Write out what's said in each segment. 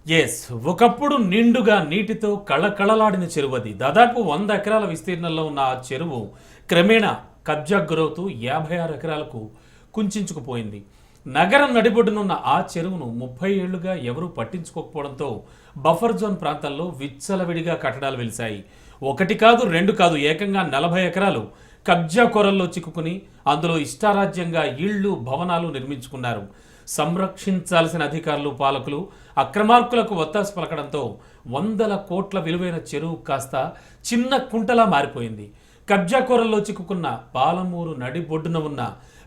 Yes, ఒకప్పుడు నిండుగా నీటితో కళకళలాడిన చెరువు అది. దాదాపు 100 ఎకరాల విస్తీర్ణంలో ఉన్న ఆ చెరువు క్రమేణా కబ్జాకు గురవుతూ 56 ఎకరాలకు కుంచుకుపోయింది. నగరం నడిబొడ్డునున్న ఆ చెరువును 30 ఏళ్లుగా ఎవరూ పట్టించుకోకపోవడంతో బఫర్ జోన్ ప్రాంతాల్లో విచ్చలవిడిగా కట్టడాలు వెలిశాయి. ఒకటి కాదు, రెండు కాదు, ఏకంగా 40 ఎకరాలు కబ్జా కొరల్లో చిక్కుకుని అందులో ఇష్టారాజ్యంగా ఇళ్లు, భవనాలు నిర్మించుకున్నారు. సంరక్షించాల్సిన అధికారులు, పాలకులు అక్రమార్కులకు ఒత్తాసు పలకడంతో వందల కోట్ల విలువైన చెరువు కాస్త చిన్న కుంటలా మారిపోయింది. కబ్జా కోరల్లో చిక్కుకున్న పాలమూరు నడిబొడ్డున ఉన్న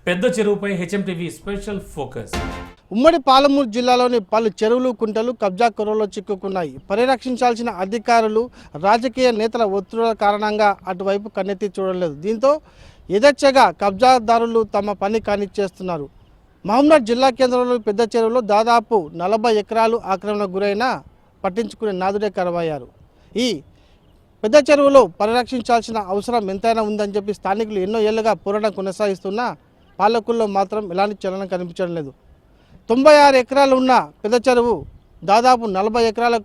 పెద్ద చెరువుపై హెచ్ఎంటీవీ స్పెషల్ ఫోకస్. ఉమ్మడి పాలమూరు జిల్లాలోని పలు చెరువులు, కుంటలు కబ్జా కొరలో చిక్కుకున్నాయి. పరిరక్షించాల్సిన అధికారులు, రాజకీయ నేతల ఒత్తిడుల కారణంగా అటువైపు కన్నెత్తి చూడలేదు. దీంతో యథేచ్ఛగా కబ్జాదారులు తమ పని కానిచ్చేస్తున్నారు. మహబూబ్నగర్ జిల్లా కేంద్రంలోని పెద్ద చెరువులో దాదాపు 40 ఎకరాలు ఆక్రమణకు గురైనా పట్టించుకునే నాదుడే కరువయ్యారు. ఈ పెద్ద చెరువులో పరిరక్షించాల్సిన అవసరం ఎంతైనా ఉందని చెప్పి స్థానికులు ఎన్నో ఏళ్లుగా పోరాటం కొనసాగిస్తున్నా పాలకుల్లో మాత్రం ఎలాంటి చలనం కనిపించడం లేదు. 96 ఎకరాలు ఉన్న పెద్ద చెరువు దాదాపు 40 ఎకరాల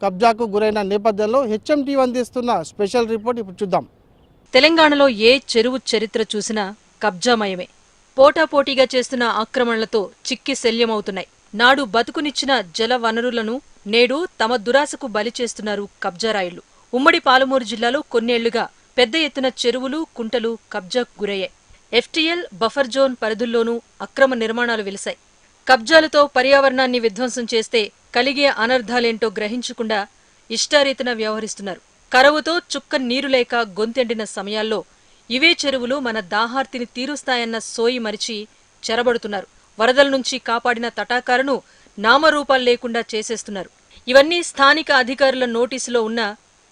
కబ్జాకు గురైన నేపథ్యంలో హెచ్ఎంటీవీ అందిస్తున్న స్పెషల్ రిపోర్ట్ ఇప్పుడు చూద్దాం. తెలంగాణలో ఏ చెరువు చరిత్ర చూసినా కబ్జామయమే. పోటాపోటీగా చేస్తున్న ఆక్రమణలతో చిక్కి శల్యమవుతున్నాయి. నాడు బతుకునిచ్చిన జల వనరులను నేడు తమ దురాశకు బలి చేస్తున్నారు కబ్జారాయుళ్లు. ఉమ్మడి పాలమూరు జిల్లాలో కొన్నేళ్లుగా పెద్ద ఎత్తున చెరువులు, కుంటలు కబ్జాకు గురయ్యాయి. ఎఫ్టీఎల్, బఫర్ జోన్ పరిధుల్లోనూ అక్రమ నిర్మాణాలు వెలిశాయి. కబ్జాలతో పర్యావరణాన్ని విధ్వంసం చేస్తే కలిగే అనర్థాలేంటో గ్రహించకుండా ఇష్టారీతన వ్యవహరిస్తున్నారు. కరవుతో చుక్క నీరు లేక గొంతెండిన సమయాల్లో ఇవే చెరువులు మన దాహార్తిని తీరుస్తాయన్న సోయి మరిచి చెరబడుతున్నారు. వరదల నుంచి కాపాడిన తటాకాలను నామరూపాలు లేకుండా చేసేస్తున్నారు. ఇవన్నీ స్థానిక అధికారుల నోటీసులో ఉన్న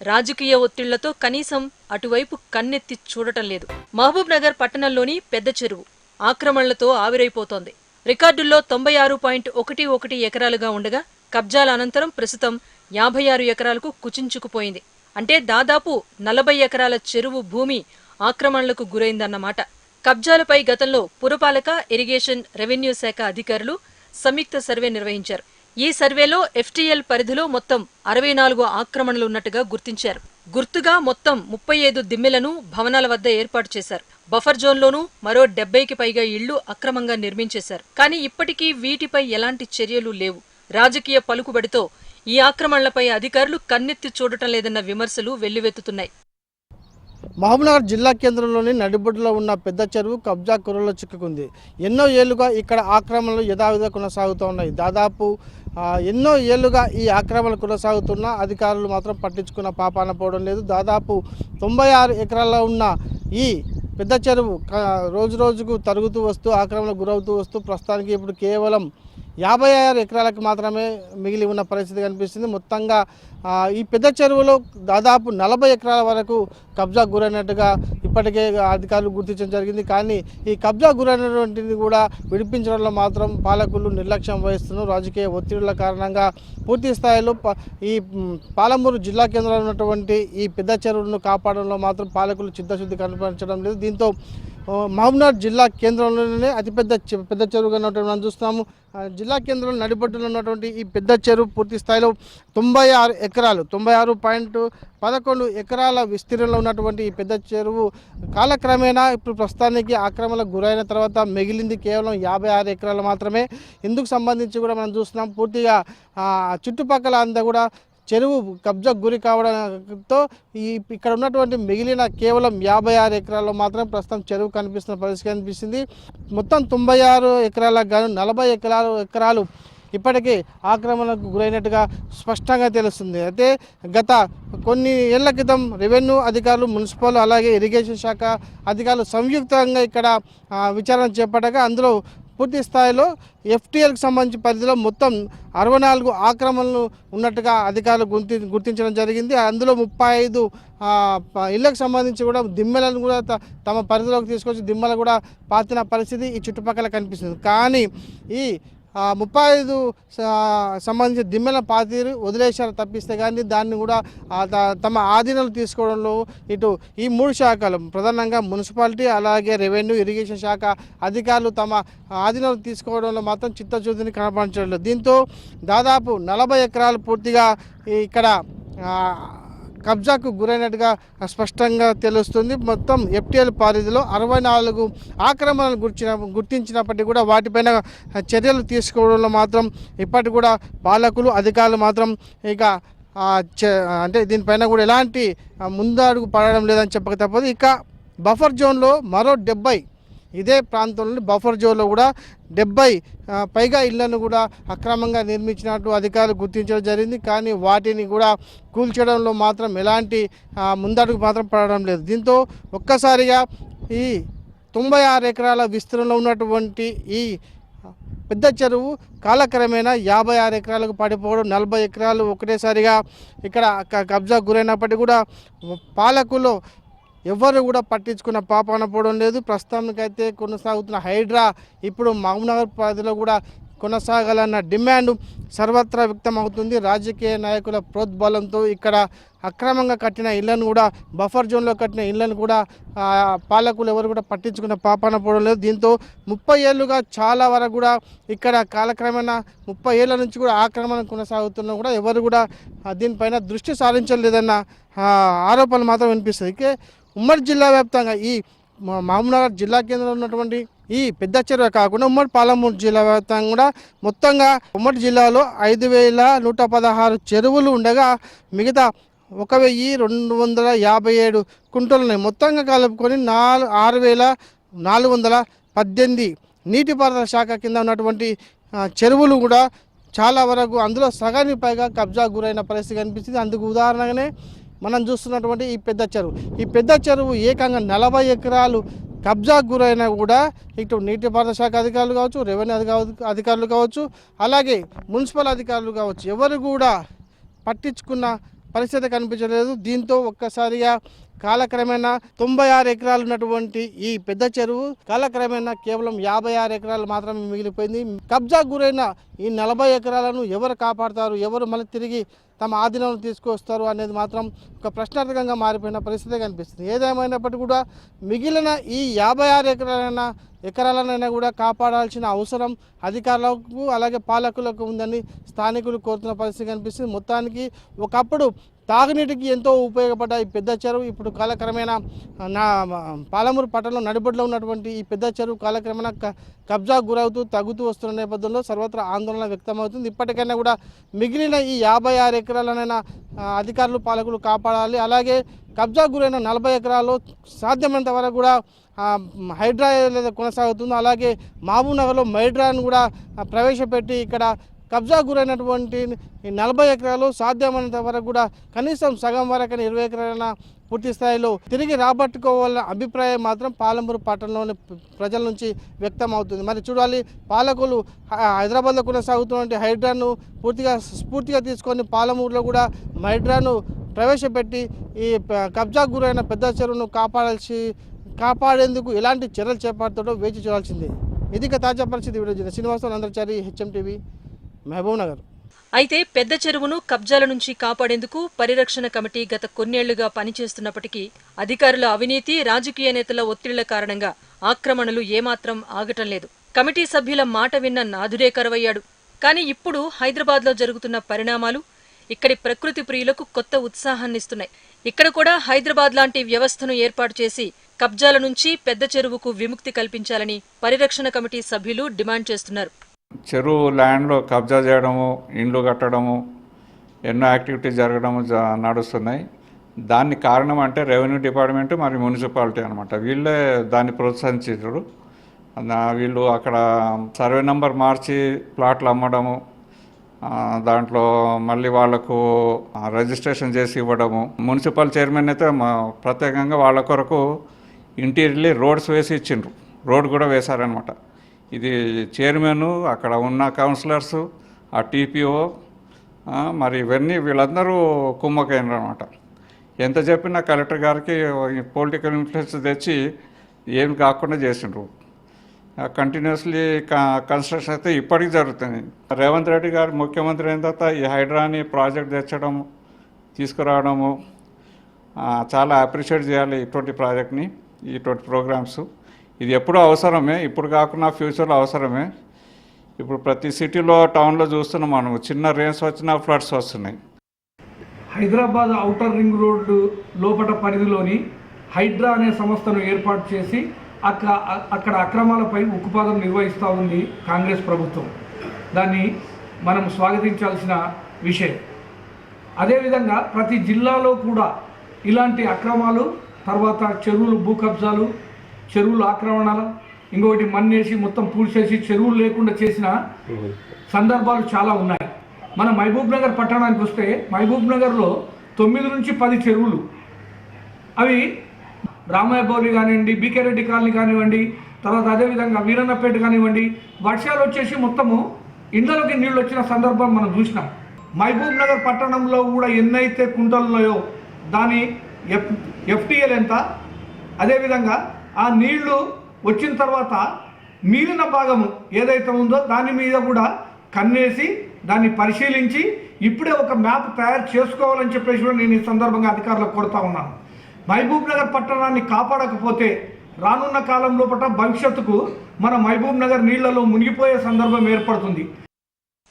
రాజకీయ ఒత్తిళ్లతో కనీసం అటువైపు కన్నెత్తి చూడటం లేదు. మహబూబ్ నగర్ పట్టణంలోని పెద్ద చెరువు ఆక్రమణలతో ఆవిరైపోతోంది. రికార్డుల్లో 96.11 ఎకరాలుగా ఉండగా కబ్జాల అనంతరం ప్రస్తుతం 56 ఎకరాలకు కుచించుకుపోయింది. అంటే దాదాపు 40 ఎకరాల చెరువు భూమి ఆక్రమణలకు గురైందన్నమాట. కబ్జాలపై గతంలో పురపాలక, ఇరిగేషన్, రెవెన్యూ శాఖ అధికారులు సంయుక్త సర్వే నిర్వహించారు. ఈ సర్వేలో ఎఫ్టీఎల్ పరిధిలో మొత్తం 64 ఆక్రమణలున్నట్టుగా గుర్తించారు. గుర్తుగా మొత్తం 35 దిమ్మెలను భవనాల వద్ద ఏర్పాటు చేశారు. బఫర్ జోన్లోనూ మరో 70కి పైగా ఇళ్లు అక్రమంగా నిర్మించేశారు. కానీ ఇప్పటికీ వీటిపై ఎలాంటి చర్యలు లేవు. రాజకీయ పలుకుబడితో ఈ ఆక్రమణలపై అధికారులు కన్నెత్తి చూడటం లేదన్న విమర్శలు వెల్లువెత్తుతున్నాయి. మహబూబ్నగర్ జిల్లా కేంద్రంలోని నడిబొడ్డులో ఉన్న పెద్ద చెరువు కబ్జా కొరలో చిక్కుకుంది. ఎన్నో ఏళ్లుగా ఇక్కడ ఆక్రమణలు యథావిధిగా కొనసాగుతూ ఉన్నాయి. దాదాపు ఎన్నో ఏళ్లుగా ఈ ఆక్రమణలు కొనసాగుతున్న అధికారులు మాత్రం పట్టించుకున్న పాపాన పోవడం లేదు. దాదాపు 96 ఎకరాల్లో ఉన్న ఈ పెద్ద చెరువు రోజు రోజుకు తరుగుతూ వస్తూ ఆక్రమణకు గురవుతూ వస్తూ ప్రస్తుతానికి ఇప్పుడు కేవలం 56 ఎకరాలకు మాత్రమే మిగిలి ఉన్న పరిస్థితి కనిపిస్తుంది. మొత్తంగా ఈ పెద్ద చెరువులో దాదాపు 40 ఎకరాల వరకు కబ్జా గురైనట్టుగా ఇప్పటికే అధికారులు గుర్తించడం జరిగింది. కానీ ఈ కబ్జా గురైనటువంటిది కూడా విడిపించడంలో మాత్రం పాలకులు నిర్లక్ష్యం వహిస్తున్నారు. రాజకీయ ఒత్తిడుల కారణంగా పూర్తి స్థాయిలో ఈ పాలమూరు జిల్లా కేంద్రంలో ఉన్నటువంటి ఈ పెద్ద చెరువులను కాపాడంలో మాత్రం పాలకులు చిత్తశుద్ధి కనిపించడం లేదు. దీంతో మహబూబ్నగర్ జిల్లా కేంద్రంలోనే అతిపెద్ద పెద్ద చెరువుగా ఉన్నటువంటి మనం చూస్తున్నాము. జిల్లా కేంద్రంలో నడిబొడ్డులో ఉన్నటువంటి ఈ పెద్ద చెరువు పూర్తి స్థాయిలో 96 ఎకరాలు 96.11 ఎకరాల విస్తీర్ణంలో ఉన్నటువంటి ఈ పెద్ద చెరువు కాలక్రమేణా ఇప్పుడు ప్రస్తుతానికి ఆక్రమణకు గురైన తర్వాత మిగిలింది కేవలం 56 ఎకరాలు మాత్రమే. ఇందుకు సంబంధించి కూడా మనం చూస్తున్నాం పూర్తిగా చుట్టుపక్కల అంతా కూడా చెరువు కబ్జా గురి కావడంతో ఇక్కడ ఉన్నటువంటి మిగిలిన కేవలం 56 ఎకరాల్లో మాత్రం ప్రస్తుతం చెరువు కనిపిస్తున్న పరిస్థితి కనిపిస్తుంది. మొత్తం 96 ఎకరాలకు గాను 40 ఎకరాలు ఇప్పటికే ఆక్రమణకు గురైనట్టుగా స్పష్టంగా తెలుస్తుంది. అయితే గత కొన్ని ఏళ్ల క్రితం రెవెన్యూ అధికారులు, మున్సిపల్ అలాగే ఇరిగేషన్ శాఖ అధికారులు సంయుక్తంగా ఇక్కడ విచారణ చేపట్టగా అందులో పూర్తి స్థాయిలో ఎఫ్టీఎల్కి సంబంధించి పరిధిలో మొత్తం 64 ఆక్రమణలు ఉన్నట్టుగా అధికారులు గుర్తించడం జరిగింది. అందులో 35 ఇళ్లకు సంబంధించి కూడా దిమ్మెలను కూడా తమ పరిధిలోకి తీసుకొచ్చి దిమ్మలు కూడా పాతిన పరిస్థితి ఈ చుట్టుపక్కల కనిపిస్తుంది. కానీ ఈ 35 సంబంధించిన దిమ్మెల పాతీరు వదిలేశారు తప్పిస్తే కానీ దాన్ని కూడా తమ ఆధీనంలో తీసుకోవడంలో ఇటు ఈ 3 శాఖలు ప్రధానంగా మున్సిపాలిటీ అలాగే రెవెన్యూ ఇరిగేషన్ శాఖ అధికారులు తమ ఆధీనంలో తీసుకోవడంలో మాత్రం చిత్తశుద్ధిని కనపరచడం లేదు. దీంతో దాదాపు 40 ఎకరాలు పూర్తిగా ఇక్కడ కబ్జాకు గురైనట్టుగా స్పష్టంగా తెలుస్తుంది. మొత్తం ఎఫ్టీఎల్ పరిధిలో 64 ఆక్రమణలు గుర్తించినప్పటికీ కూడా వాటిపైన చర్యలు తీసుకోవడంలో మాత్రం ఇప్పటికి కూడా పాలకులు అధికారులు మాత్రం ఇక అంటే దీనిపైన కూడా ఎలాంటి ముందడుగు పడడం లేదని చెప్పక తప్పదు. ఇక బఫర్ జోన్లో మరో 70 ఇదే ప్రాంతంలో బఫర్ జోన్లో కూడా 70 పైగా ఇళ్లను కూడా అక్రమంగా నిర్మించినట్టు అధికారులు గుర్తించడం జరిగింది. కానీ వాటిని కూడా కూల్చడంలో మాత్రం ఎలాంటి ముందడుగు మాత్రం పడడం లేదు. దీంతో ఒక్కసారిగా ఈ 96 ఎకరాల విస్తీర్ణంలో ఉన్నటువంటి ఈ పెద్ద చెరువు కాలక్రమేణా 56 ఎకరాలకు పడిపోవడం, 40 ఎకరాలు ఒకటేసారిగా ఇక్కడ కబ్జా గురైనప్పటికీ కూడా పాలకులు ఎవరు కూడా పట్టించుకున్న పాపాన పోవడం లేదు. ప్రస్తుతానికైతే కొనసాగుతున్న హైడ్రా ఇప్పుడు మహబూబ్నగర్ పరిధిలో కూడా కొనసాగాలన్న డిమాండ్ సర్వత్రా వ్యక్తమవుతుంది. రాజకీయ నాయకుల ప్రోద్బలంతో ఇక్కడ అక్రమంగా కట్టిన ఇళ్లను కూడా బఫర్ జోన్లో కట్టిన ఇళ్లను కూడా పాలకులు ఎవరు కూడా పట్టించుకున్న పాపాన పోవడం లేదు. దీంతో 30 ఏళ్ళుగా చాలా వరకు కూడా ఇక్కడ కాలక్రమేణా 30 ఏళ్ళ నుంచి కూడా ఆక్రమణ కొనసాగుతున్నా కూడా ఎవరు కూడా దీనిపైన దృష్టి సారించలేదన్న ఆరోపణలు మాత్రం వినిపిస్తుంది. ఇక ఉమ్మడి జిల్లా వ్యాప్తంగా ఈ మహబూబ్నగర్ జిల్లా కేంద్రంలో ఉన్నటువంటి ఈ పెద్ద చెరువు కాకుండా ఉమ్మడి పాలమూరు జిల్లా వ్యాప్తంగా కూడా మొత్తంగా ఉమ్మడి జిల్లాలో 5116 చెరువులు ఉండగా మిగతా 1257 కుంటలు ఉన్నాయి. మొత్తంగా కలుపుకొని 6418 నీటిపారుదల శాఖ కింద ఉన్నటువంటి చెరువులు కూడా చాలా వరకు అందులో సగానికి పైగా కబ్జా గురైన పరిస్థితి కనిపిస్తుంది. అందుకు ఉదాహరణగానే మనం చూస్తున్నటువంటి ఈ పెద్ద చెరువు ఏకంగా 40 ఎకరాలు కబ్జా గురైనా కూడా ఇటు నీటిపారుదల శాఖ అధికారులు కావచ్చు, రెవెన్యూ అధికారులు కావచ్చు, అలాగే మున్సిపల్ అధికారులు కావచ్చు, ఎవరు కూడా పట్టించుకున్న పరిస్థితి కనిపించలేదు. దీంతో ఒక్కసారిగా కాలక్రమేణా 96 ఎకరాలు ఉన్నటువంటి ఈ పెద్ద చెరువు కాలక్రమేణా కేవలం 56 ఎకరాలు మాత్రమే మిగిలిపోయింది. కబ్జా గురైన ఈ 40 ఎకరాలను ఎవరు కాపాడుతారు, ఎవరు మళ్ళీ తిరిగి తమ ఆధీనంలో తీసుకొస్తారు అనేది మాత్రం ఒక ప్రశ్నార్థకంగా మారిపోయిన పరిస్థితి కనిపిస్తుంది. ఏదేమైనప్పటికీ కూడా మిగిలిన ఈ 56 ఎకరాలనైనా కూడా కాపాడాల్సిన అవసరం అధికారులకు అలాగే పాలకులకు ఉందని స్థానికులు కోరుతున్న పరిస్థితి కనిపిస్తుంది. మొత్తానికి ఒకప్పుడు తాగునీటికి ఎంతో ఉపయోగపడ్డ ఈ పెద్ద చెరువు ఇప్పుడు కాలక్రమేణా పాలమూరు పట్టణంలో నడిబొడ్లో ఉన్నటువంటి ఈ పెద్ద చెరువు కాలక్రమేణా కబ్జా తగ్గుతూ వస్తున్న నేపథ్యంలో సర్వత్రా ఆందోళన వ్యక్తమవుతుంది. ఇప్పటికైనా కూడా మిగిలిన ఈ 56 ఎకరాలనైనా అధికారులు పాలకులు కాపాడాలి. అలాగే కబ్జా గురైన 40 ఎకరాలు సాధ్యమైనంత వరకు కూడా హైడ్రా ఏదైతే కొనసాగుతుందో అలాగే మహబూబ్నగర్లో మైడ్రాను కూడా ప్రవేశపెట్టి ఇక్కడ కబ్జా గురైనటువంటి 40 ఎకరాలు సాధ్యమైనంత వరకు కూడా కనీసం సగం వరకైనా 20 ఎకరాలైనా పూర్తి స్థాయిలో తిరిగి రాబట్టుకోవాలన్న అభిప్రాయం మాత్రం పాలమూరు పట్టణంలోని ప్రజల నుంచి వ్యక్తం అవుతుంది. మరి చూడాలి, పాలకులు హైదరాబాద్లో కొనసాగుతున్నటువంటి హైడ్రాను స్ఫూర్తిగా తీసుకొని పాలమూరులో కూడా హైడ్రాను ప్రవేశపెట్టి ఈ కబ్జా గురైన పెద్ద చెరువును కాపాడేందుకు ఎలాంటి చర్యలు చేపడతాడో వేచి చూడాల్సిందే. ఇది తాజా పరిస్థితి. Video Srinivasarao Nandachari, HMTV, Mahabubnagar. అయితే పెద్ద చెరువును కబ్జాల నుంచి కాపాడేందుకు పరిరక్షణ కమిటీ గత కొన్నేళ్లుగా పనిచేస్తున్నప్పటికీ అధికారుల అవినీతి, రాజకీయ నేతల ఒత్తిళ్ల కారణంగా ఆక్రమణలు ఏమాత్రం ఆగటం లేదు. కమిటీ సభ్యుల మాట విన్న నాథుడే కరువయ్యాడు. కానీ ఇప్పుడు హైదరాబాద్లో జరుగుతున్న పరిణామాలు ఇక్కడి ప్రకృతి ప్రియులకు కొత్త ఉత్సాహాన్నిస్తున్నాయి. ఇక్కడ కూడా హైదరాబాద్ లాంటి వ్యవస్థను ఏర్పాటు చేసి కబ్జాల నుంచి పెద్ద చెరువుకు విముక్తి కల్పించాలని పరిరక్షణ కమిటీ సభ్యులు డిమాండ్ చేస్తున్నారు. చెరువు ల్యాండ్లో కబ్జా చేయడము, ఇండ్లు కట్టడము, ఎన్నో యాక్టివిటీస్ జరగడము నడుస్తున్నాయి. దానికి కారణం అంటే రెవెన్యూ డిపార్ట్మెంట్ మరియు మున్సిపాలిటీ అనమాట. వీళ్ళే దాన్ని ప్రోత్సహించారు. వీళ్ళు అక్కడ సర్వే నెంబర్ మార్చి ప్లాట్లు అమ్మడము, దాంట్లో మళ్ళీ వాళ్లకు రిజిస్ట్రేషన్ చేసి ఇవ్వడము. మున్సిపల్ చైర్మన్ అయితే ప్రత్యేకంగా వాళ్ళ కొరకు ఇంటీరియర్లీ రోడ్స్ వేసి ఇచ్చిండ్రు. రోడ్ కూడా వేశారనమాట. ఇది చైర్మన్, అక్కడ ఉన్న కౌన్సిలర్సు, ఆ టీపీఓ, మరి ఇవన్నీ వీళ్ళందరూ కుమ్మకైనరు అనమాట. ఎంత చెప్పినా కలెక్టర్ గారికి పొలిటికల్ ఇన్ఫ్లుయెన్స్ తెచ్చి ఏం కాకుండా చేసిండ్రు. కంటిన్యూస్లీ కన్స్ట్రక్షన్ అయితే ఇప్పటికి జరుగుతుంది. రేవంత్ రెడ్డి గారు ముఖ్యమంత్రి అయిన తర్వాత ఈ హైడ్రాని ప్రాజెక్ట్ తెచ్చడం తీసుకురావడము చాలా అప్రిషియేట్ చేయాలి ఇటువంటి ప్రాజెక్ట్ని, ఇటువంటి ప్రోగ్రామ్స్. ఇది ఎప్పుడూ అవసరమే, ఇప్పుడు కాకుండా ఫ్యూచర్లో అవసరమే. ఇప్పుడు ప్రతి సిటీలో టౌన్లో చూస్తున్నాం మనం, చిన్న రెయిన్స్ వచ్చినా ఫ్లడ్స్ వస్తున్నాయి. హైదరాబాద్ ఔటర్ రింగ్ రోడ్డు లోపట పరిధిలోని హైడ్రా అనే సంస్థను ఏర్పాటు చేసి అక్కడ అక్రమాలపై ఉక్కుపాదం నిర్వహిస్తూ ఉంది కాంగ్రెస్ ప్రభుత్వం. దాన్ని మనం స్వాగతించాల్సిన విషయం. అదేవిధంగా ప్రతి జిల్లాలో కూడా ఇలాంటి అక్రమాలు, తర్వాత చెరువులు భూ కబ్జాలు, చెరువులు ఆక్రమణలు, ఇంకొకటి మన్నేసి మొత్తం పూడ్చేసి చెరువులు లేకుండా చేసిన సందర్భాలు చాలా ఉన్నాయి. మన మహబూబ్ నగర్ పట్టణానికి వస్తే మహబూబ్ నగర్లో 9 నుంచి 10 చెరువులు, అవి రామయ్య బౌలి కానివ్వండి, బీకే రెడ్డి కాలనీ కానివ్వండి, తర్వాత అదేవిధంగా వీరన్నపేట కానివ్వండి, వర్షాలు వచ్చేసి మొత్తము ఇండ్లలోకి నీళ్ళు వచ్చిన సందర్భం మనం చూసినాం. మహబూబ్ నగర్ పట్టణంలో కూడా ఎన్నైతే కుంటలున్నాయో దాని FTL ఎంత, అదేవిధంగా ఆ నీళ్లు వచ్చిన తర్వాత మిగిలిన భాగము ఏదైతే ఉందో దాని మీద కూడా కన్నేసి దాన్ని పరిశీలించి ఇప్పుడే ఒక మ్యాప్ తయారు చేసుకోవాలని చెప్పేసి కూడా నేను ఈ సందర్భంగా అధికారులకు కోరుతా ఉన్నాను. మహబూబ్ నగర్ పట్టణాన్ని కాపాడకపోతే రానున్న కాలం లోపల భవిష్యత్తుకు మన మహబూబ్ నగర్ నీళ్లలో మునిగిపోయే సందర్భం ఏర్పడుతుంది.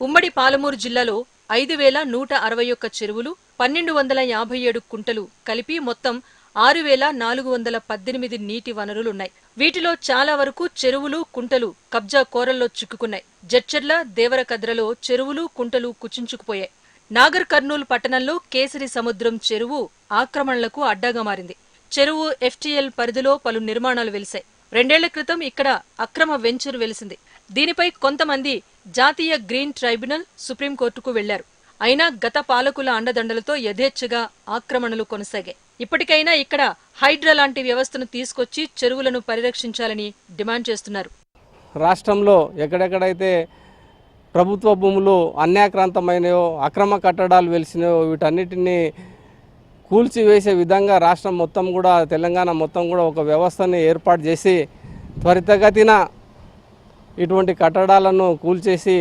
ఉమ్మడి పాలమూరు జిల్లాలో 5,161 చెరువులు, 1,257 కుంటలు కలిపి మొత్తం 6,418 నీటి వనరులున్నాయి. వీటిలో చాలా వరకు చెరువులు, కుంటలు కబ్జా కోరల్లో చిక్కుకున్నాయి. జడ్చర్ల, దేవరకద్రలో చెరువులు, కుంటలు కుచించుకుపోయాయి. నాగర్ కర్నూలు పట్టణంలో కేసరి సముద్రం చెరువు ఆక్రమణలకు అడ్డాగా మారింది. చెరువు FTL పరిధిలో పలు నిర్మాణాలు వెలిశాయి. 2 ఏళ్ల క్రితం ఇక్కడ అక్రమ వెంచర్ వెలిసింది. దీనిపై కొంతమంది జాతీయ గ్రీన్ ట్రైబ్యునల్, సుప్రీంకోర్టుకు వెళ్లారు. అయినా గత పాలకుల అండదండలతో యథేచ్ఛగా ఆక్రమణలు కొనసాగాయి. ఇప్పటికైనా ఇక్కడ హైడ్రా లాంటి వ్యవస్థను తీసుకొచ్చి చెరువులను పరిరక్షించాలని డిమాండ్ చేస్తున్నారు. రాష్ట్రంలో ఎక్కడెక్కడైతే ప్రభుత్వ భూములు అన్యాక్రాంతమైనయో, అక్రమ కట్టడాలు వెలిసినాయో వీటన్నిటినీ కూల్చివేసే విధంగా రాష్ట్రం మొత్తం కూడా, తెలంగాణ మొత్తం కూడా ఒక వ్యవస్థని ఏర్పాటు చేసి త్వరితగతిన ఇటువంటి కట్టడాలను కూల్చేసి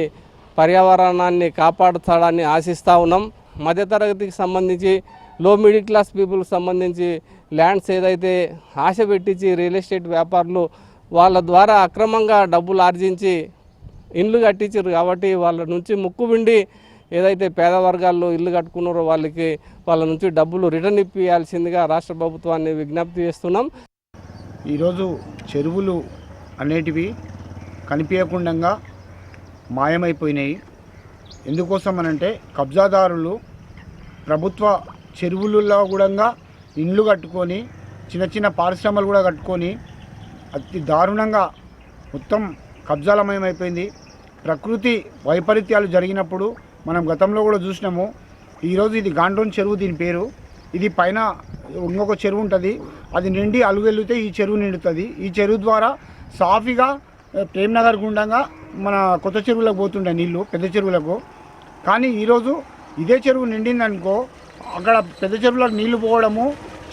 పర్యావరణాన్ని కాపాడుతాడని ఆశిస్తూ ఉన్నాం. మధ్యతరగతికి సంబంధించి, లో మిడిల్ క్లాస్ పీపుల్కి సంబంధించి ల్యాండ్స్ ఏదైతే ఆశ పెట్టించి రియల్ ఎస్టేట్ వ్యాపారులు వాళ్ళ ద్వారా అక్రమంగా డబ్బులు ఆర్జించి ఇండ్లు కట్టించారు కాబట్టి వాళ్ళ నుంచి ముక్కుబిండి ఏదైతే పేద వర్గాల్లో ఇల్లు కట్టుకున్నారో వాళ్ళ నుంచి డబ్బులు రిటర్న్ ఇప్పించాల్సిందిగా రాష్ట్ర ప్రభుత్వాన్ని విజ్ఞప్తి చేస్తున్నాం. ఈరోజు చెరువులు అనేటివి కనిపించకుండా మాయమైపోయినాయి. ఎందుకోసం అనంటే కబ్జాదారులు ప్రభుత్వ చెరువులలో కూడా ఇండ్లు కట్టుకొని, చిన్న చిన్న పరిశ్రమలు కూడా కట్టుకొని అతి దారుణంగా మొత్తం కబ్జాలమయమైపోయింది. ప్రకృతి వైపరీత్యాలు జరిగినప్పుడు మనం గతంలో కూడా చూసినాము. ఈరోజు ఇది గాండోన్ చెరువు, దీని పేరు. ఇది పైన ఇంకొక చెరువు ఉంటుంది, అది నిండి అలుగెళ్తే ఈ చెరువు నిండుతుంది. ఈ చెరువు ద్వారా సాఫీగా ప్రేమ్నగర్ గుండంగా మన కొత్త చెరువులకు పోతుండే నీళ్ళు, పెద్ద చెరువులకు. కానీ ఈరోజు ఇదే చెరువు నిండిందనుకో, అక్కడ పెద్ద చెరువులకు నీళ్లు పోవడము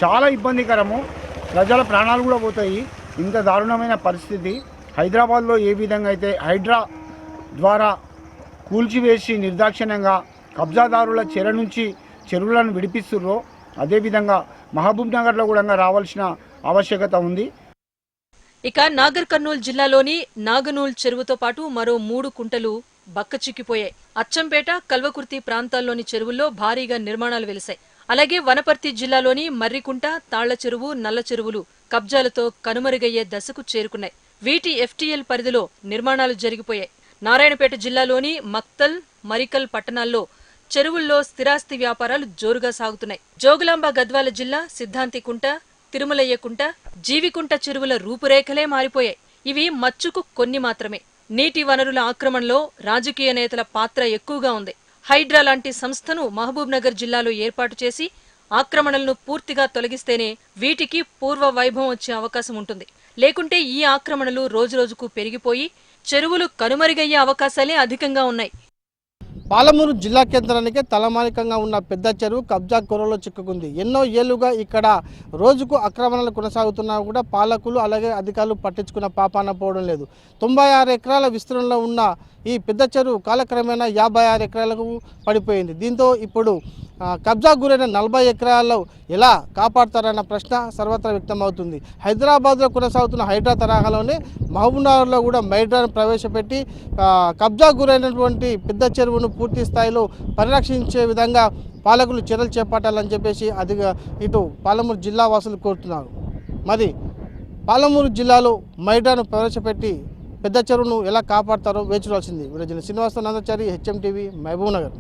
చాలా ఇబ్బందికరము, ప్రజల ప్రాణాలు కూడా పోతాయి. ఇంత దారుణమైన పరిస్థితి హైదరాబాద్లో ఏ విధంగా అయితే హైడ్రా ద్వారా కూల్చివేసి నిర్దాక్షిణ్యంగా కబ్జాదారుల చెర నుంచి చెరువులను విడిపిస్తుర్రో, అదేవిధంగా మహబూబ్ నగర్లో కూడా రావాల్సిన ఆవశ్యకత ఉంది. ఇక నాగర్ కర్నూలు జిల్లాలోని నాగనూల్ చెరువుతో పాటు మరో 3 కుంటలు బక్కచిక్కిపోయాయి. అచ్చంపేట, కల్వకుర్తి ప్రాంతాల్లోని చెరువుల్లో భారీగా నిర్మాణాలు వెలిశాయి. అలాగే వనపర్తి జిల్లాలోని మర్రికుంట, తాళ్ల చెరువు, నల్ల చెరువులు కబ్జాలతో కనుమరుగయ్యే దశకు చేరుకున్నాయి. వీటి FTL పరిధిలో నిర్మాణాలు జరిగిపోయాయి. నారాయణపేట జిల్లాలోని మక్తల్, మరికల్ పట్టణాల్లో చెరువుల్లో స్థిరాస్తి వ్యాపారాలు జోరుగా సాగుతున్నాయి. జోగులాంబ గద్వాల జిల్లా సిద్ధాంతికుంట, తిరుమలయ్యకుంట, జీవికుంట చెరువుల రూపురేఖలే మారిపోయాయి. ఇవి మచ్చుకు కొన్ని మాత్రమే. నీటి వనరుల ఆక్రమణలో రాజకీయ నేతల పాత్ర ఎక్కువగా ఉంది. హైడ్రా లాంటి సంస్థను మహబూబ్ నగర్ జిల్లాలో ఏర్పాటు చేసి ఆక్రమణలను పూర్తిగా తొలగిస్తేనే వీటికి పూర్వ వైభవం వచ్చే అవకాశం ఉంటుంది. లేకుంటే ఈ ఆక్రమణలు రోజురోజుకు పెరిగిపోయి చెరువులు కనుమరుగయ్యే అవకాశాలే అధికంగా ఉన్నాయి. పాలమూరు జిల్లా కేంద్రానికే తలమానికంగా ఉన్న పెద్ద చెరువు కబ్జా కొరలో చిక్కుకుంది. ఎన్నో ఏళ్లుగా ఇక్కడ రోజుకు ఆక్రమణలు కొనసాగుతున్నా కూడా పాలకులు అలాగే అధికారులు పట్టించుకున్న పాపాన పోవడం లేదు. 96 ఎకరాల విస్తీర్ణంలో ఉన్న ఈ పెద్ద చెరువు కాలక్రమేణా 56 ఎకరాలకు పడిపోయింది. దీంతో ఇప్పుడు కబ్జా గురైన 40 ఎకరాల్లో ఎలా కాపాడతారన్న ప్రశ్న సర్వత్రా వ్యక్తమవుతుంది. హైదరాబాద్లో కొనసాగుతున్న హైడ్రా తరహాలోనే మహబూబ్నగర్లో కూడా హైడ్రాను ప్రవేశపెట్టి కబ్జా గురైనటువంటి పెద్ద చెరువును పూర్తి స్థాయిలో పరిరక్షించే విధంగా పాలకులు చర్యలు చేపట్టాలని చెప్పేసి ఇటు పాలమూరు జిల్లా వాసులు కోరుతున్నారు. మరి పాలమూరు జిల్లాలో హైడ్రాను ప్రవేశపెట్టి పెద్ద చెరువును ఎలా కాపాడతారో వేచి చూడాల్సింది. Srinivasa నందాచారి, HM TV, Mahabubnagar.